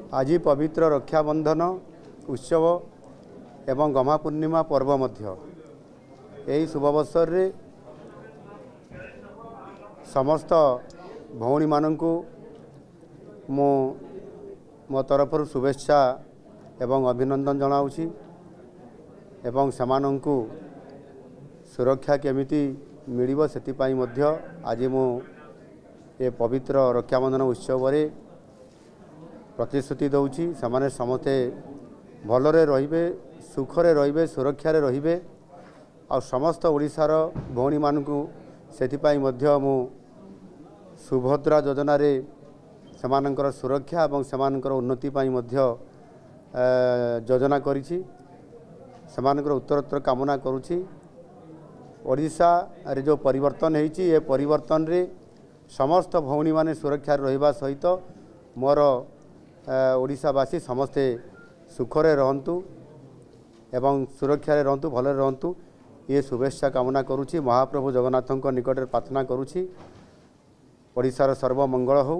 आज पवित्र रक्षाबंधन उत्सव एवं गम्हा पूर्णिमा पर्व मध्य यही शुभ अवसर रे समस्त भौणी माननकु मो तरफ शुभेच्छा एवं अभिनंदन जनाऊँगी एवं समानंकु सुरक्षा केमिति मिलिबो सेतिपाई मध्य आज मु ये पवित्र रक्षाबंधन उत्सव रे प्रतिश्रुति दौची समाने समस्ते भलरे रहिबे सुखरे रहिबे सुरक्षा रे रहिबे आ समस्त ओडिशार भौणी मानकु सेतिपाई मध्य मु सुभद्रा योजना रे समानंकर सुरक्षा एवं समानंकर उन्नति पाई मध्य योजना करिछि समानंकर उत्तरोत्तर कामना करूछि। ओडिशा रे जो परिवर्तन होइछि ये परिवर्तन रे समस्त भौणी माने सुरक्षा रहिबा सहित मोर ओडिशावासी समस्ते सुखरे रहंतु एवं सुरक्षा रे रहंतु भले रहंतु ये शुभेच्छा कामना करूछि। महाप्रभु जगन्नाथक निकट प्रार्थना करूछि ओडिशार सर्वमंगल हो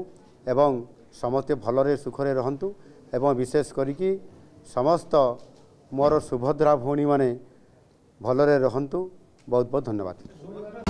एवं समस्ते भलरे सुखरे रहंतु एवं विशेष करिकि समस्त मोर सुभद्रा भौणी माने भलरे रहंतु। बहुत बहुत धन्यवाद।